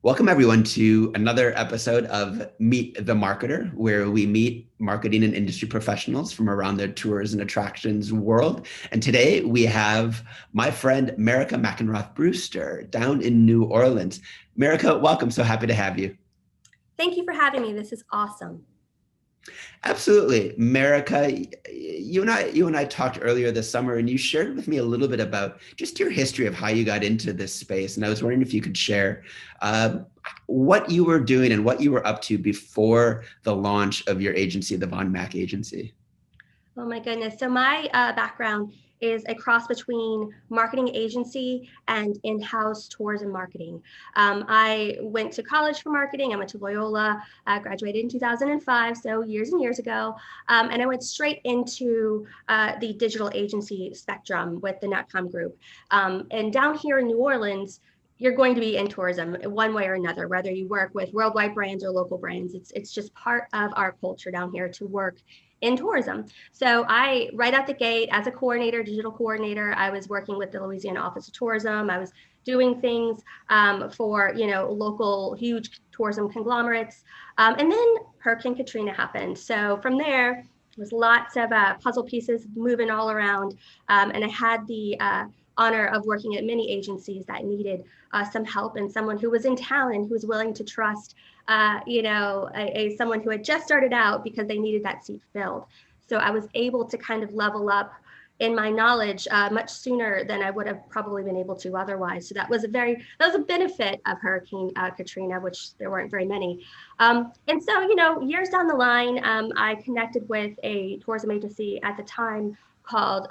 Welcome everyone to another episode of Meet the Marketer, where we meet marketing and industry professionals from around the tours and attractions world. And today we have my friend Marica Mackenroth Brewster down in New Orleans. Marica, welcome. So happy to have you. Thank you for having me. This is awesome. Absolutely. Marica, you and I talked earlier this summer, and you shared with me a little bit about just your history of how you got into this space. And I was wondering if you could share what you were doing and what you were up to before the launch of your agency, the Von Mack Agency. Oh my goodness. So my background is a cross between marketing agency and in-house tourism marketing. I went to college for marketing. I went to Loyola, graduated in 2005, so years and years ago. And I went straight into the digital agency spectrum with the Netcom group. And down here in New Orleans, you're going to be in tourism one way or another, whether you work with worldwide brands or local brands. It's just part of our culture down here to work in tourism. So I, right out the gate, as a coordinator, digital coordinator, I was working with the Louisiana Office of Tourism. I was doing things for, local huge tourism conglomerates. And then Hurricane Katrina happened. So from there, there was lots of puzzle pieces moving all around. And I had the honor of working at many agencies that needed some help and someone who was in town and who was willing to trust someone who had just started out because they needed that seat filled. So I was able to kind of level up in my knowledge much sooner than I would have probably been able to otherwise. So that was a benefit of Hurricane Katrina, which there weren't very many. And so, years down the line, I connected with a tourism agency at the time called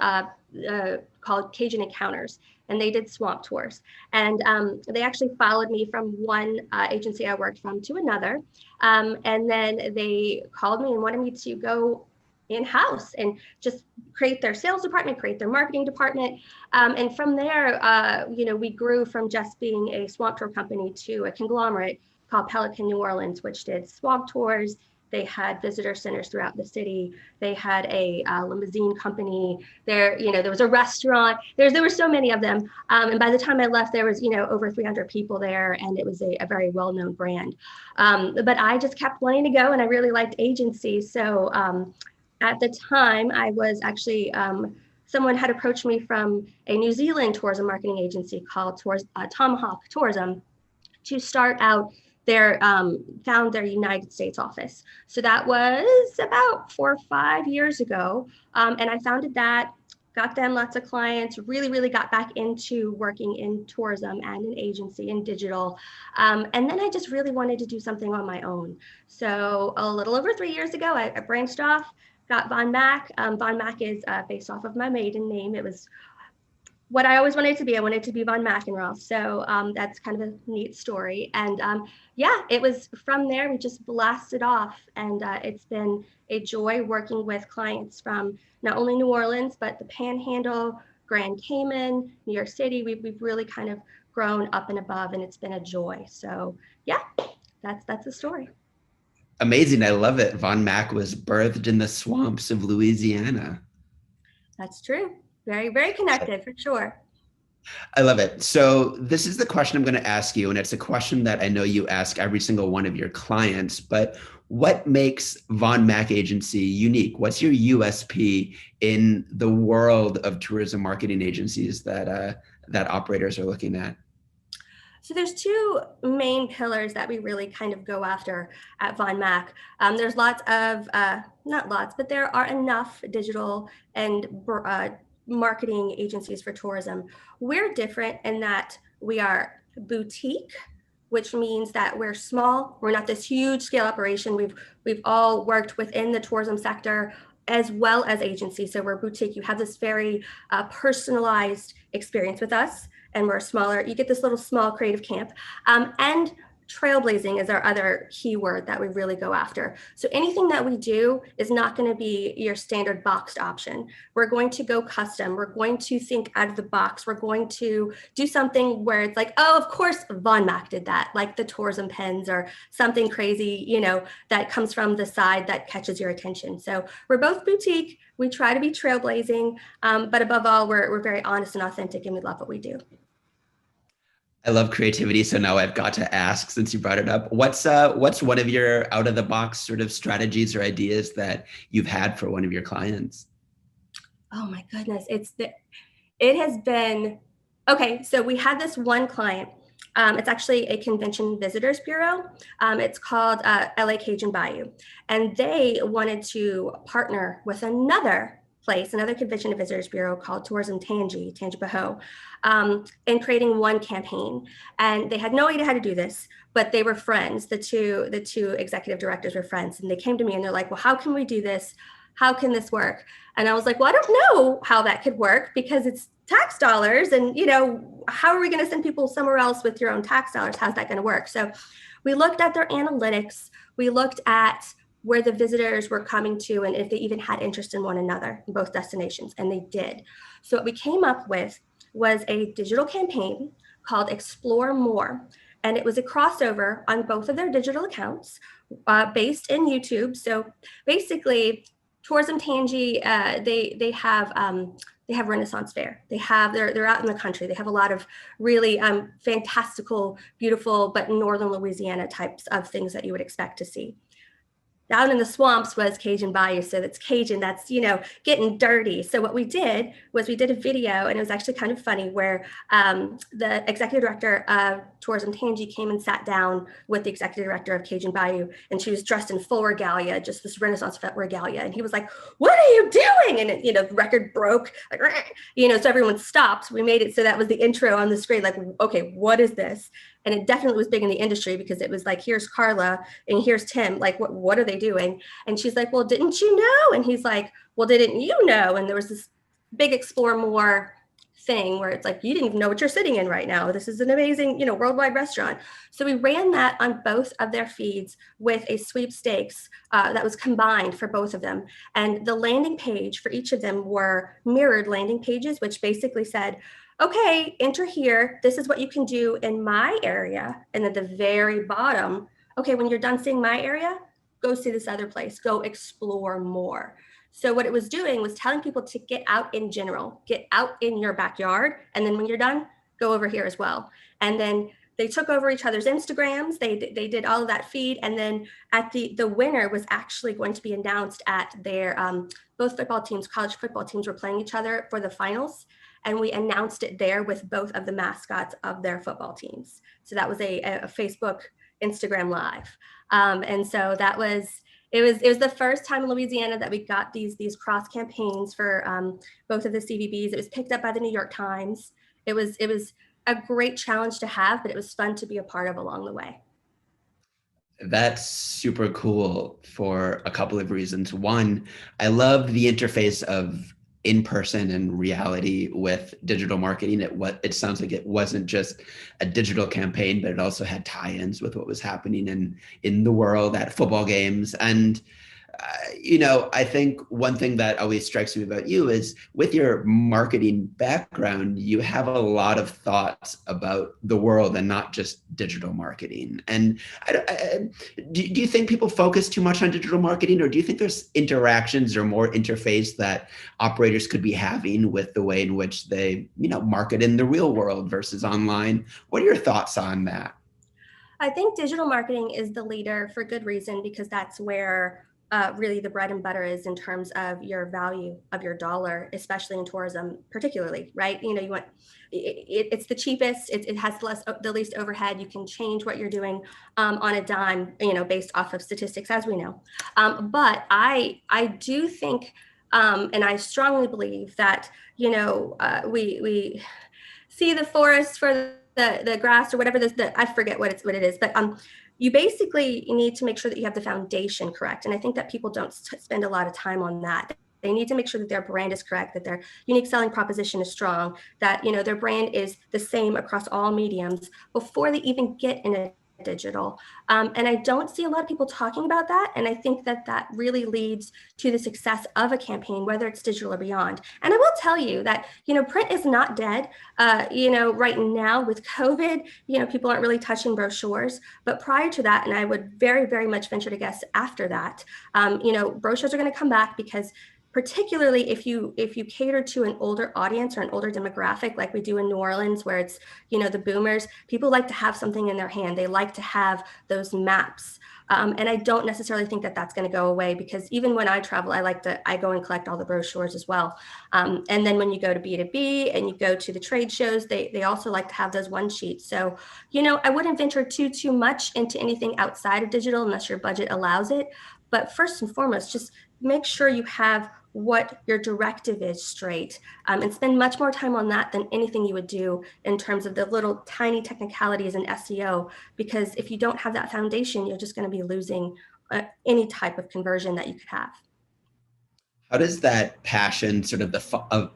Cajun Encounters, and they did swamp tours. And they actually followed me from one agency I worked from to another. And then they called me and wanted me to go in-house and just create their sales department, create their marketing department. And from there, we grew from just being a swamp tour company to a conglomerate called Pelican New Orleans, which did swamp tours. They had visitor centers throughout the city. They had a limousine company. There was a restaurant. There were so many of them. And by the time I left, there was, over 300 people there, and it was a very well-known brand. But I just kept wanting to go, and I really liked agencies. So at the time, I was actually, someone had approached me from a New Zealand tourism marketing agency called Tomahawk Tourism to start out found their United States office. So that was about 4 or 5 years ago. And I founded that, got them lots of clients, really, really got back into working in tourism and an agency and digital. And then I just really wanted to do something on my own. So a little over 3 years ago, I branched off, got Von Mack. Von Mack is based off of my maiden name. It was what I always wanted to be. I wanted to be Von Mackenroth. So that's kind of a neat story. And it was from there, we just blasted off. And it's been a joy working with clients from not only New Orleans, but the Panhandle, Grand Cayman, New York City. We've really kind of grown up and above, and it's been a joy. So that's the story. Amazing. I love it. Von Mack was birthed in the swamps of Louisiana. That's true. Very, very connected for sure. I love it. So this is the question I'm going to ask you, and it's a question that I know you ask every single one of your clients, but what makes Von Mack Agency unique? What's your USP in the world of tourism marketing agencies that operators are looking at? So there's two main pillars that we really kind of go after at Von Mack. There's lots of, not lots, but there are enough digital and marketing agencies for tourism. We're different in that we are boutique, which means that we're small. We're not this huge scale operation. We've all worked within the tourism sector as well as agencies. So we're boutique. You have this very personalized experience with us, and we're smaller. You get this little small creative camp. And trailblazing is our other keyword that we really go after. So anything that we do is not going to be your standard boxed option. We're going to go custom. We're going to think out of the box. We're going to do something where it's like, oh, of course, Von Mack did that, like the tourism pens or something crazy, that comes from the side that catches your attention. So we're both boutique. We try to be trailblazing, but above all, we're very honest and authentic, and we love what we do. I love creativity, so now I've got to ask since you brought it up. What's one of your out of the box sort of strategies or ideas that you've had for one of your clients? Oh my goodness, it has been okay. So we had this one client. It's actually a convention visitors bureau. It's called LA Cajun Bayou, and they wanted to partner with another place, another convention and visitors bureau called Tourism Tangi, Tangipahoa, in creating one campaign. And they had no idea how to do this, but they were friends. The two executive directors were friends, and they came to me and they're like, "Well, how can we do this? How can this work?" And I was like, "Well, I don't know how that could work because it's tax dollars, and how are we going to send people somewhere else with your own tax dollars? How's that going to work?" So we looked at their analytics. We looked at where the visitors were coming to and if they even had interest in one another in both destinations, and they did. So what we came up with was a digital campaign called Explore More, and it was a crossover on both of their digital accounts, based in YouTube. So basically, Tourism Tangi, they have Renaissance Fair. They're out in the country. They have a lot of really fantastical, beautiful, but northern Louisiana types of things that you would expect to see. Down in the swamps was Cajun Bayou. So that's Cajun, that's, getting dirty. So what we did was we did a video, and it was actually kind of funny, where the executive director of Tourism Tangi came and sat down with the executive director of Cajun Bayou, and she was dressed in full regalia, just this Renaissance regalia. And he was like, "What are you doing?" And the record broke, like, so everyone stopped. We made it so that was the intro on the screen, like, okay, what is this? And it definitely was big in the industry because it was like, here's Carla and here's Tim. Like, what are they doing? And she's like, "Well, didn't you know?" And he's like, "Well, didn't you know?" And there was this big Explore More thing where it's like, you didn't even know what you're sitting in right now. This is an amazing, worldwide restaurant. So we ran that on both of their feeds with a sweepstakes that was combined for both of them. And the landing page for each of them were mirrored landing pages, which basically said, "Okay, enter here. This is what you can do in my area." And at the very bottom, "Okay, when you're done seeing my area, go see this other place, go explore more." So what it was doing was telling people to get out in general, get out in your backyard. And then when you're done, go over here as well. And then they took over each other's Instagrams. They did all of that feed. And then at the winner was actually going to be announced at their, both football teams, college football teams were playing each other for the finals. And we announced it there with both of the mascots of their football teams. So that was a Facebook, Instagram Live. And so that was, it was the first time in Louisiana that we got these cross campaigns for both of the CVBs. It was picked up by the New York Times. It was a great challenge to have, but it was fun to be a part of along the way. That's super cool for a couple of reasons. One, I love the interface of in-person and reality with digital marketing. It sounds like it wasn't just a digital campaign, but it also had tie-ins with what was happening in the world at football games. And I think one thing that always strikes me about you is, with your marketing background, you have a lot of thoughts about the world and not just digital marketing. And do you think people focus too much on digital marketing, or do you think there's interactions or more interface that operators could be having with the way in which they, market in the real world versus online? What are your thoughts on that? I think digital marketing is the leader for good reason, because that's where really the bread and butter is in terms of your value of your dollar, especially in tourism, particularly, right? You want it's the cheapest. It has the least overhead. You can change what you're doing on a dime, based off of statistics, as we know. But I do think, and I strongly believe that we see the forest for the grass, or whatever I forget what it is, but you basically need to make sure that you have the foundation correct. And I think that people don't spend a lot of time on that. They need to make sure that their brand is correct, that their unique selling proposition is strong, that their brand is the same across all mediums before they even get in a digital. And I don't see a lot of people talking about that. And I think that really leads to the success of a campaign, whether it's digital or beyond. And I will tell you that, print is not dead. Right now with COVID, people aren't really touching brochures. But prior to that, and I would very, very much venture to guess after that, brochures are going to come back, because particularly if you cater to an older audience or an older demographic, like we do in New Orleans, where it's, the boomers, people like to have something in their hand. They like to have those maps. And I don't necessarily think that that's going to go away, because even when I travel, I go and collect all the brochures as well. And then when you go to B2B and you go to the trade shows, they also like to have those one sheets. So, I wouldn't venture too much into anything outside of digital unless your budget allows it. But first and foremost, just make sure you have what your directive is straight, and spend much more time on that than anything you would do in terms of the little tiny technicalities in SEO. Because if you don't have that foundation, you're just going to be losing any type of conversion that you could have. How does that passion, sort of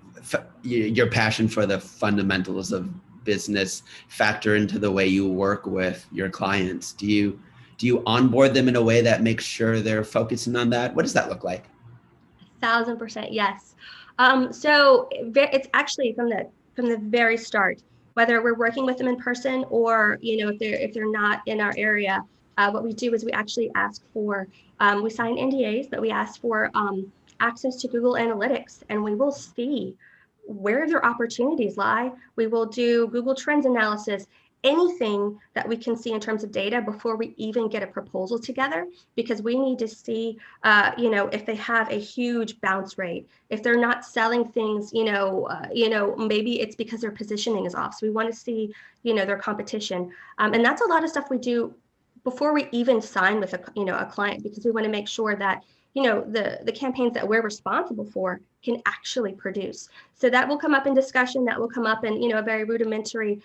your passion for the fundamentals of business, factor into the way you work with your clients? Do you onboard them in a way that makes sure they're focusing on that? What does that look like? 1,000%, yes. So it's actually from the very start, whether we're working with them in person or if they're not in our area. What we do is we actually ask for, we sign NDAs, but we ask for access to Google Analytics, and we will see where their opportunities lie. We will do Google Trends analysis, anything that we can see in terms of data before we even get a proposal together, because we need to see, if they have a huge bounce rate, if they're not selling things, maybe it's because their positioning is off. So we want to see, their competition. And that's a lot of stuff we do before we even sign with a client, because we want to make sure that, the campaigns that we're responsible for can actually produce. So that will come up in discussion, that will come up in, a very rudimentary,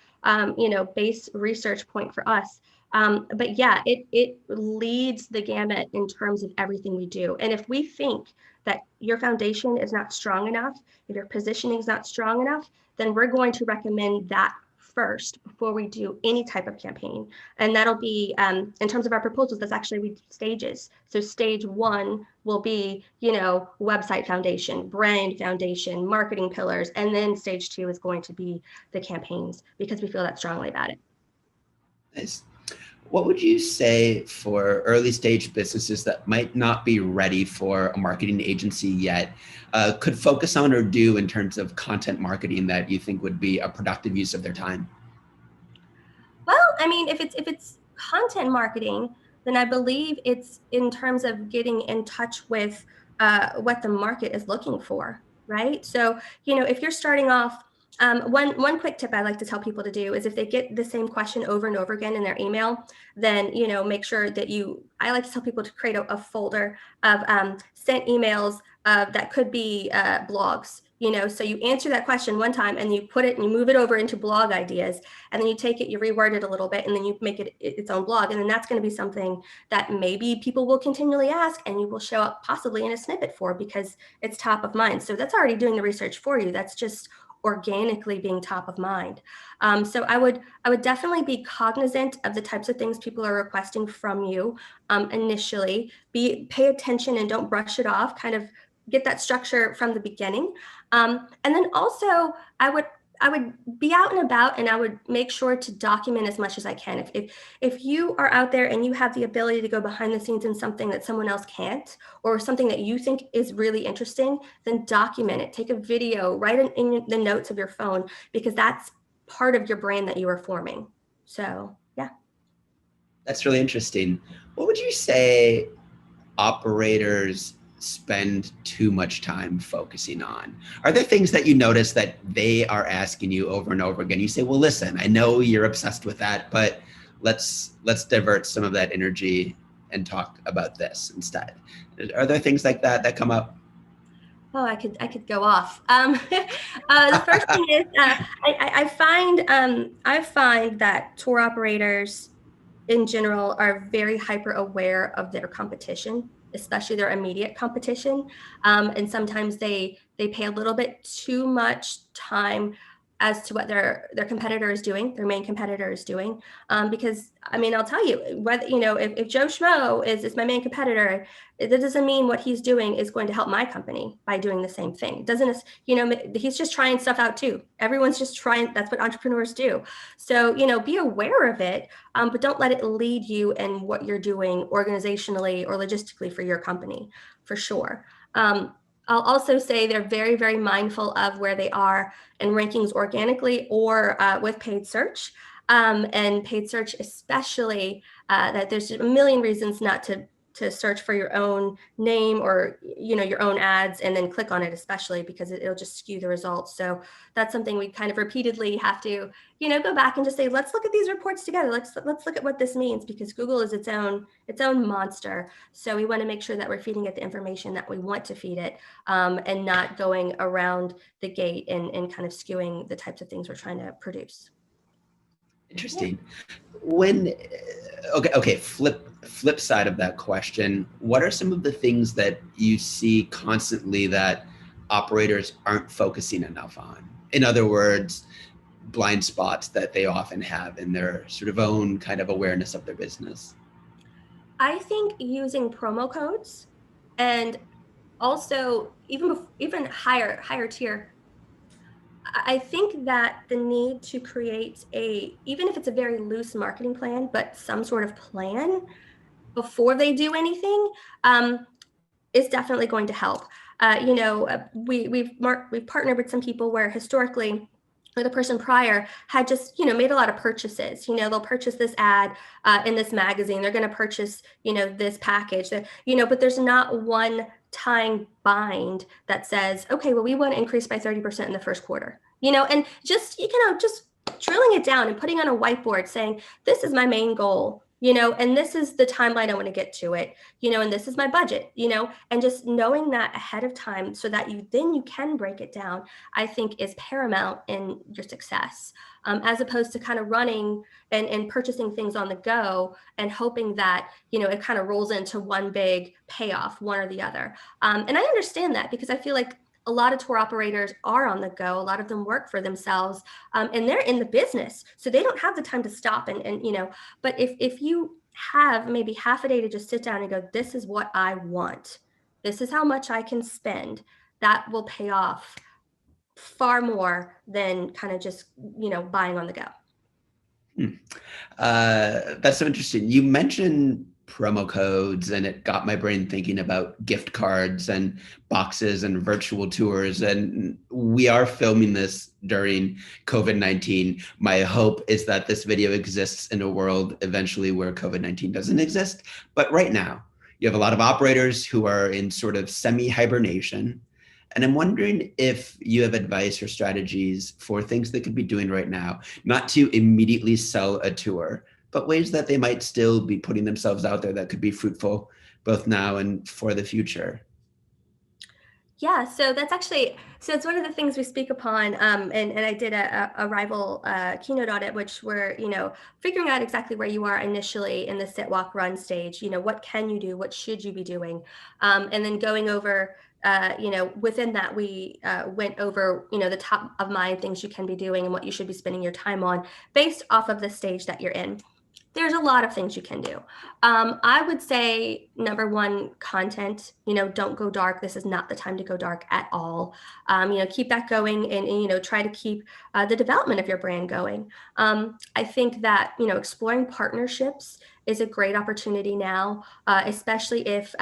base research point for us. But yeah, it leads the gamut in terms of everything we do. And if we think that your foundation is not strong enough, if your positioning is not strong enough, then we're going to recommend that first before we do any type of campaign. And that'll be, in terms of our proposals, that's actually stages. So stage 1 will be, website foundation, brand foundation, marketing pillars. And then stage 2 is going to be the campaigns, because we feel that strongly about it. Nice. What would you say for early stage businesses that might not be ready for a marketing agency yet, could focus on or do in terms of content marketing that you think would be a productive use of their time? Well, I mean, if it's content marketing, then I believe it's in terms of getting in touch with what the market is looking for, right? So, if you're starting off, one quick tip I like to tell people to do is, if they get the same question over and over again in their email, then, make sure that I like to tell people to create a folder of sent emails that could be blogs. So you answer that question one time and you put it and you move it over into blog ideas, and then you take it, you reword it a little bit, and then you make it its own blog. And then that's going to be something that maybe people will continually ask, and you will show up possibly in a snippet for, because it's top of mind. So that's already doing the research for you. That's just organically being top of mind. So I would definitely be cognizant of the types of things people are requesting from you initially. Pay attention and don't brush it off. Kind of get that structure from the beginning. And then also I would be out and about, and I would make sure to document as much as I can. If you are out there and you have the ability to go behind the scenes in something that someone else can't, or something that you think is really interesting, then document it. Take a video, write it in the notes of your phone, because that's part of your brand that you are forming. So yeah. That's really interesting. What would you say operators spend too much time focusing on? Are there things that you notice that they are asking you over and over again? You say, well, listen, I know you're obsessed with that, but let's divert some of that energy and talk about this instead. Are there things like that come up? Oh, I could go off. The first thing is, I find that tour operators in general are very hyper aware of their competition, especially their immediate competition. And sometimes they pay a little bit too much time as to what their competitor is doing, their main competitor is doing. Because I mean, I'll tell you, whether, if Joe Schmo is my main competitor, that doesn't mean what he's doing is going to help my company by doing the same thing. It doesn't, he's just trying stuff out too. Everyone's just trying, that's what entrepreneurs do. So, be aware of it, but don't let it lead you in what you're doing organizationally or logistically for your company, for sure. I'll also say they're very, very mindful of where they are in rankings organically or with paid search. And paid search especially, that there's a million reasons not to search for your own name or your own ads and then click on it, especially because it'll just skew the results. So that's something we kind of repeatedly have to go back and just say, let's look at these reports together. Let's look at what this means, because Google is its own monster. So we want to make sure that we're feeding it the information that we want to feed it, and not going around the gate and kind of skewing the types of things we're trying to produce. Interesting. When okay, flip side of that question, what are some of the things that you see constantly that operators aren't focusing enough on? In other words, blind spots that they often have in their sort of own kind of awareness of their business. I think using promo codes, and also even higher tier, I think that the need to create even if it's a very loose marketing plan, but some sort of plan before they do anything, is definitely going to help. We've partnered with some people where historically, or the person prior had just made a lot of purchases. They'll purchase this ad in this magazine. They're going to purchase this package. But there's not one time bind that says, okay, well, we want to increase by 30% in the first quarter. And just just drilling it down and putting on a whiteboard saying, this is my main goal. And this is the timeline I want to get to it, and this is my budget, and just knowing that ahead of time so that you can break it down, I think is paramount in your success, as opposed to kind of running and purchasing things on the go and hoping that, it kind of rolls into one big payoff, one or the other. And I understand that, because I feel like a lot of tour operators are on the go. A lot of them work for themselves, and they're in the business, so they don't have the time to stop and but if you have maybe half a day to just sit down and go, this is what I want, this is how much I can spend, that will pay off far more than kind of just buying on the go. That's so interesting. You mentioned promo codes, and it got my brain thinking about gift cards and boxes and virtual tours. And we are filming this during COVID-19. My hope is that this video exists in a world eventually where COVID-19 doesn't exist. But right now, you have a lot of operators who are in sort of semi-hibernation. And I'm wondering if you have advice or strategies for things they could be doing right now, not to immediately sell a tour, but ways that they might still be putting themselves out there that could be fruitful both now and for the future. Yeah, so that's actually, so it's one of the things we speak upon, and I did a rival keynote on it, which were, figuring out exactly where you are initially in the sit, walk, run stage. What can you do? What should you be doing? And then going over, within that, we went over, the top of mind things you can be doing and what you should be spending your time on based off of the stage that you're in. There's a lot of things you can do. I would say, number one, content. Don't go dark. This is not the time to go dark at all. Keep that going, and try to keep the development of your brand going. I think that exploring partnerships is a great opportunity now, especially if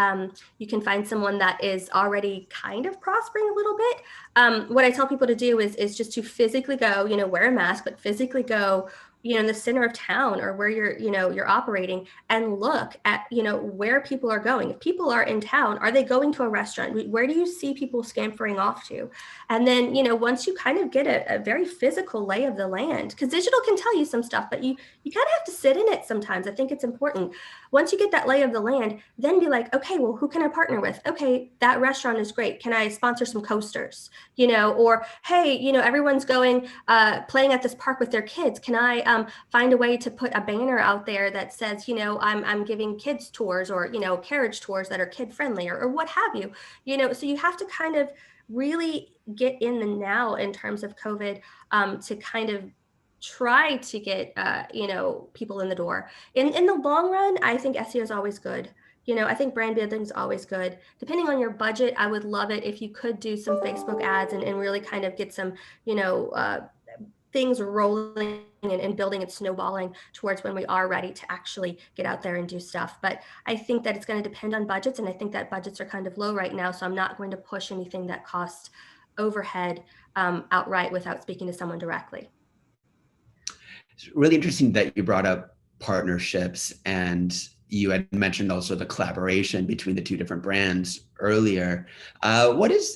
you can find someone that is already kind of prospering a little bit. What I tell people to do is just to physically go, wear a mask, but physically go, in the center of town or where you're operating, and look at, where people are going. If people are in town, are they going to a restaurant? Where do you see people scampering off to? And then, once you kind of get a very physical lay of the land, because digital can tell you some stuff, but you kind of have to sit in it sometimes. I think it's important. Once you get that lay of the land, then be like, okay, well, who can I partner with? Okay, that restaurant is great. Can I sponsor some coasters? Or, hey, everyone's going, playing at this park with their kids. Can I find a way to put a banner out there that says, I'm giving kids tours, or, carriage tours that are kid friendly, or what have you, so you have to kind of really get in the now in terms of COVID, to kind of try to get, people in the door. In the long run, I think SEO is always good. I think brand building is always good. Depending on your budget, I would love it if you could do some Facebook ads and really kind of get some, things rolling and building and snowballing towards when we are ready to actually get out there and do stuff. But I think that it's going to depend on budgets, and I think that budgets are kind of low right now, so I'm not going to push anything that costs overhead outright without speaking to someone directly. It's really interesting that you brought up partnerships, and you had mentioned also the collaboration between the two different brands earlier. What is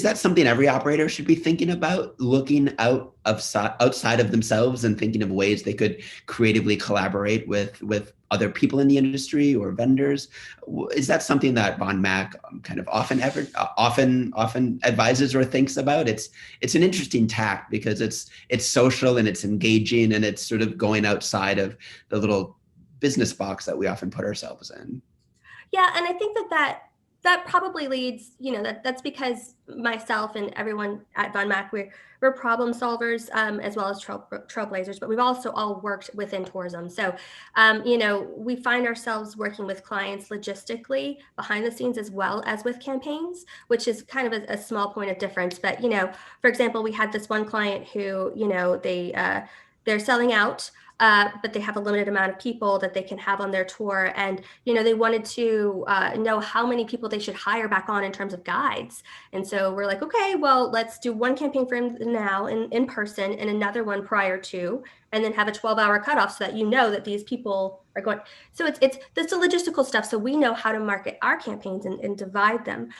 that something every operator should be thinking about, looking outside of themselves and thinking of ways they could creatively collaborate with other people in the industry or vendors? Is that something that Von Mack kind of often advises or thinks about? It's an interesting tack because it's social and it's engaging and it's sort of going outside of the little business box that we often put ourselves in. Yeah, and I think that probably leads, that's because myself and everyone at Von Mack, we're problem solvers as well as trailblazers, but we've also all worked within tourism. So, we find ourselves working with clients logistically behind the scenes as well as with campaigns, which is kind of a small point of difference. But, for example, we had this one client who, they're selling out. But they have a limited amount of people that they can have on their tour. And, they wanted to know how many people they should hire back on in terms of guides. And so we're like, okay, well, let's do one campaign for him now in person and another one prior to, and then have a 12-hour cutoff so that that these people are going. So it's the logistical stuff. So we know how to market our campaigns and divide them.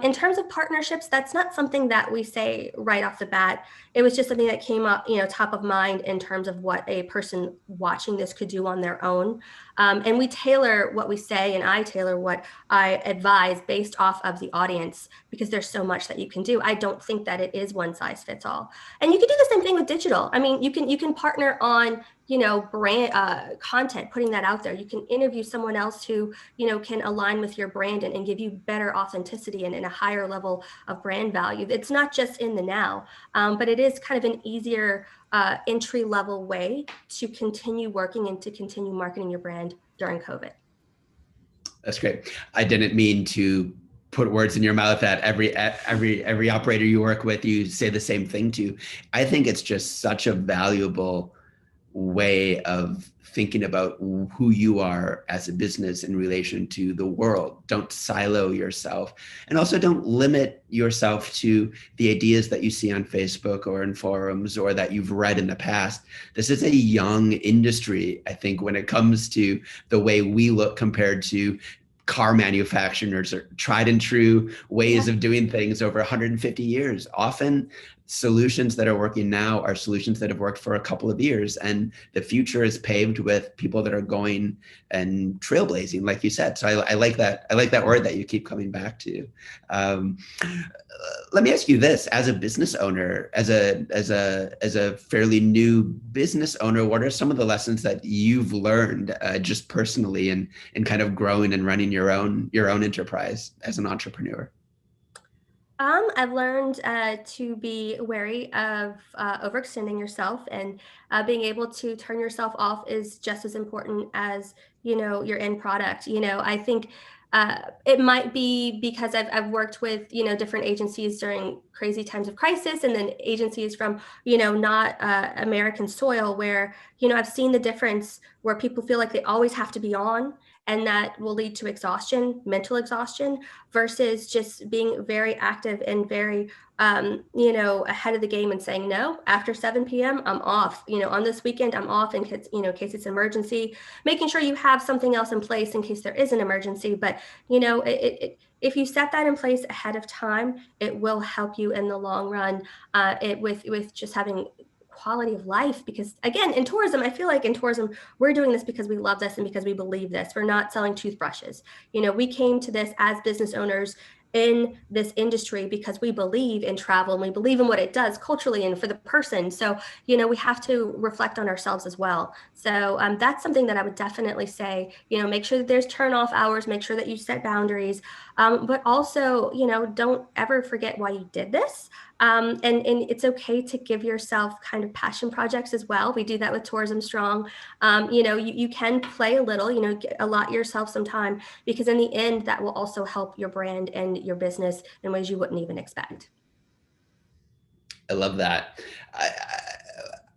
In terms of partnerships, that's not something that we say right off the bat. It was just something that came up, top of mind in terms of what a person watching this could do on their own. And we tailor what we say, and I tailor what I advise based off of the audience, because there's so much that you can do. I don't think that it is one size fits all. And you can do the same thing with digital. I mean, you can partner on, brand content, putting that out there. You can interview someone else who, can align with your brand and give you better authenticity and a higher level of brand value. It's not just in the now, but it is kind of an easier entry level way to continue working and to continue marketing your brand during COVID. That's great. I didn't mean to put words in your mouth that every operator you work with, you say the same thing to. I think it's just such a valuable way of thinking about who you are as a business in relation to the world. Don't silo yourself, and also don't limit yourself to the ideas that you see on Facebook or in forums or that you've read in the past. This is a young industry, I think, when it comes to the way we look compared to car manufacturers or tried and true ways of doing things over 150 years. Often solutions that are working now are solutions that have worked for a couple of years, and the future is paved with people that are going and trailblazing, like you said. So I like that. I like that word that you keep coming back to. Let me ask you this: as a business owner, as a fairly new business owner, what are some of the lessons that you've learned just personally in kind of growing and running your own enterprise as an entrepreneur? I've learned to be wary of overextending yourself, and being able to turn yourself off is just as important as, your end product. I think it might be because I've worked with, different agencies during crazy times of crisis, and then agencies from, not American soil where, I've seen the difference where people feel like they always have to be on, and that will lead to exhaustion, mental exhaustion, versus just being very active and very, ahead of the game and saying, no, after 7 p.m., I'm off, on this weekend, I'm off in case, case it's an emergency, making sure you have something else in place in case there is an emergency. But, if you set that in place ahead of time, it will help you in the long run, with just having quality of life. Because again, in tourism, I feel like in tourism, we're doing this because we love this and because we believe this. We're not selling toothbrushes. We came to this as business owners in this industry because we believe in travel and we believe in what it does culturally and for the person. So, we have to reflect on ourselves as well. So that's something that I would definitely say, make sure that there's turn off hours, make sure that you set boundaries, but also, don't ever forget why you did this. And it's okay to give yourself kind of passion projects as well. We do that with Tourism Strong. You can play a little, allot yourself some time, because in the end, that will also help your brand and your business in ways you wouldn't even expect. I love that.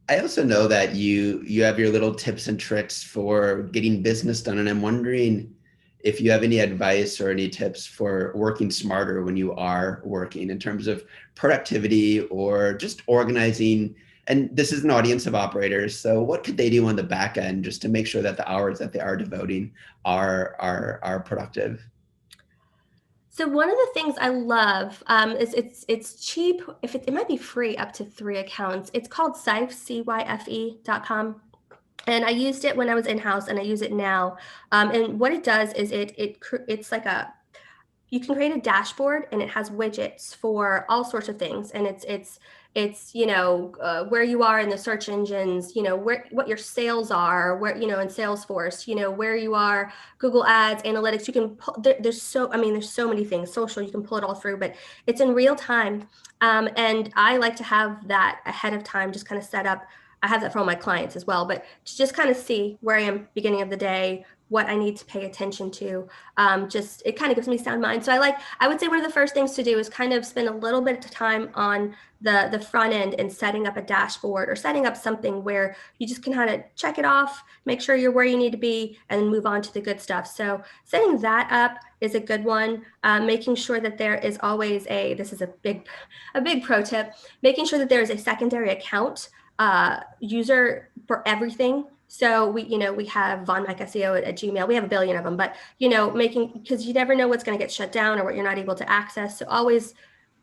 I also know that you have your little tips and tricks for getting business done, and I'm wondering if you have any advice or any tips for working smarter when you are working in terms of productivity or just organizing. And this is an audience of operators, so what could they do on the back end just to make sure that the hours that they are devoting are productive? So one of the things I love is it's cheap. If it might be free up to 3 accounts. It's called Cyphe, cyfe.com. And I used it when I was in-house, and I use it now. And what it does is it's like you can create a dashboard, and it has widgets for all sorts of things, and it's where you are in the search engines, what your sales are, where in Salesforce, where you are, Google Ads, analytics. You can pull, there's so many things. Social, you can pull it all through, but it's in real time. And I like to have that ahead of time, just kind of set up. I have that for all my clients as well, but to just kind of see where I am beginning of the day, what I need to pay attention to. It kind of gives me sound mind. So I would say one of the first things to do is kind of spend a little bit of time on the front end and setting up a dashboard or setting up something where you just can kind of check it off, make sure you're where you need to be, and then move on to the good stuff. So setting that up is a good one. Making sure that there is always this is a big pro tip, making sure that there is a secondary account user for everything. So we have Von Mack SEO at Gmail. We have a billion of them, but because you never know what's going to get shut down or what you're not able to access. So always,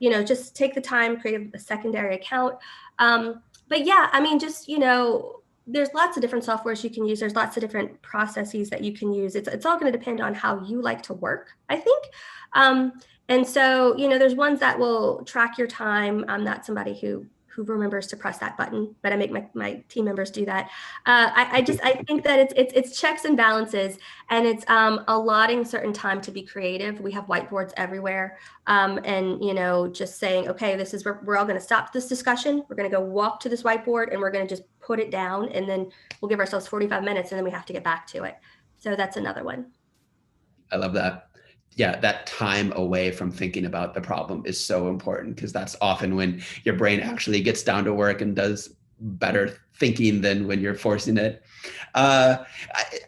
just take the time, create a secondary account. But yeah, I mean, there's lots of different softwares you can use. There's lots of different processes that you can use. It's all going to depend on how you like to work, I think. And so, there's ones that will track your time. I'm not somebody who remembers to press that button, but I make my team members do that. I think that it's checks and balances, and it's allotting certain time to be creative. We have whiteboards everywhere, and just saying, okay, this is where we're all going to stop this discussion. We're going to go walk to this whiteboard, and we're going to just put it down, and then we'll give ourselves 45 minutes, and then we have to get back to it. So that's another one. I love that. Yeah, that time away from thinking about the problem is so important, because that's often when your brain actually gets down to work and does better thinking than when you're forcing it. I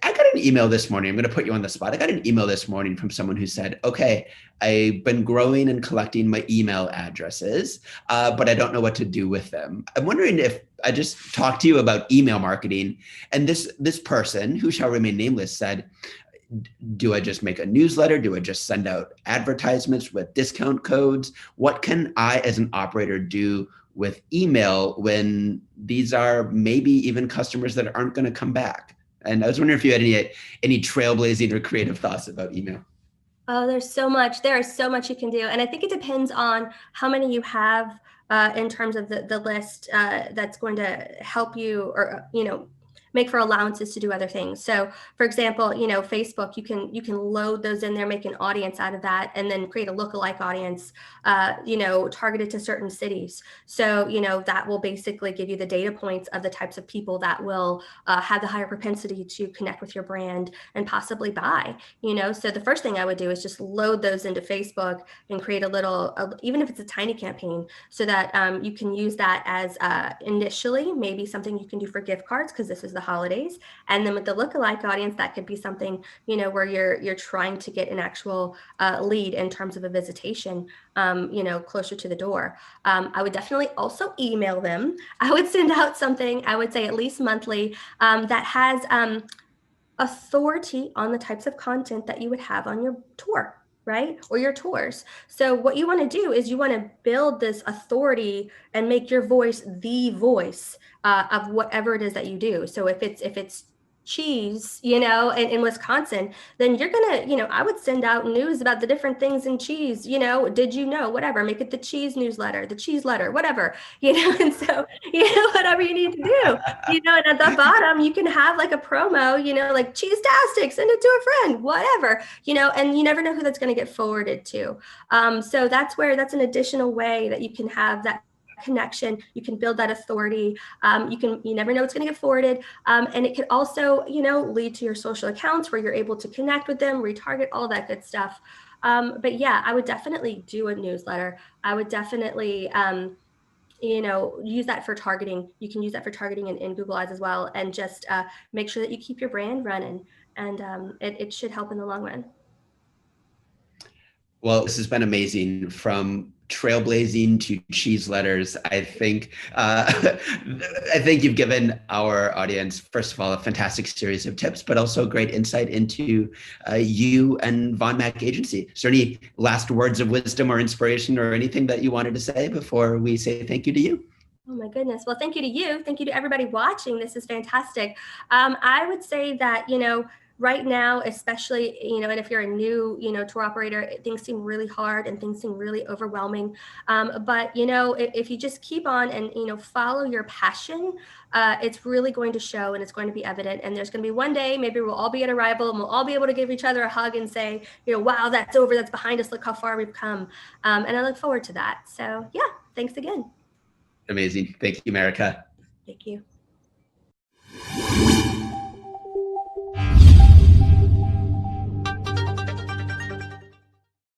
got an email this morning. I'm going to put you on the spot. I got an email this morning from someone who said, okay, I've been growing and collecting my email addresses, but I don't know what to do with them. I'm wondering if I just talked to you about email marketing, and this person, who shall remain nameless, said, do I just make a newsletter? Do I just send out advertisements with discount codes? What can I as an operator do with email when these are maybe even customers that aren't going to come back? And I was wondering if you had any trailblazing or creative thoughts about email. Oh, there's so much. There is so much you can do. And I think it depends on how many you have in terms of the list that's going to help you, or, make for allowances to do other things. So for example, Facebook, you can load those in there, make an audience out of that, and then create a lookalike audience, targeted to certain cities. So, that will basically give you the data points of the types of people that will have the higher propensity to connect with your brand and possibly buy, So the first thing I would do is just load those into Facebook and create a little, even if it's a tiny campaign, so that you can use that as initially maybe something you can do for gift cards, because this is the holidays. And then with the lookalike audience, that could be something, where you're trying to get an actual lead in terms of a visitation, closer to the door. I would definitely also email them. I would send out something, I would say at least monthly, that has authority on the types of content that you would have on your tour, right? Or your tours. So what you want to do is you want to build this authority and make your voice the voice of whatever it is that you do. So if it's cheese, in Wisconsin, then you're gonna, I would send out news about the different things in cheese, did you know, whatever, make it the cheese newsletter, the cheese letter, whatever, and so, whatever you need to do, and at the bottom, you can have like a promo, like cheese-tastic, send it to a friend, whatever, and you never know who that's going to get forwarded to. So that's an additional way that you can have that connection. You can build that authority. You never know what's going to get forwarded. And it could also, lead to your social accounts where you're able to connect with them, retarget, all that good stuff. But yeah, I would definitely do a newsletter. I would definitely, use that for targeting. You can use that for targeting in Google Ads as well, and just make sure that you keep your brand running, and it should help in the long run. Well, this has been amazing, from trailblazing to cheese letters. I think you've given our audience, first of all, a fantastic series of tips, but also great insight into you and Von Mack Agency. Is there any last words of wisdom or inspiration or anything that you wanted to say before we say thank you to you? Oh my goodness. Well, thank you to you. Thank you to everybody watching. This is fantastic. I would say that, right now, especially, and if you're a new, tour operator, things seem really hard and things seem really overwhelming. But, if you just keep on and, follow your passion, it's really going to show and it's going to be evident. And there's going to be one day, maybe we'll all be at Arrival and we'll all be able to give each other a hug and say, wow, that's over. That's behind us. Look how far we've come. And I look forward to that. So yeah, thanks again. Amazing. Thank you, Marica. Thank you.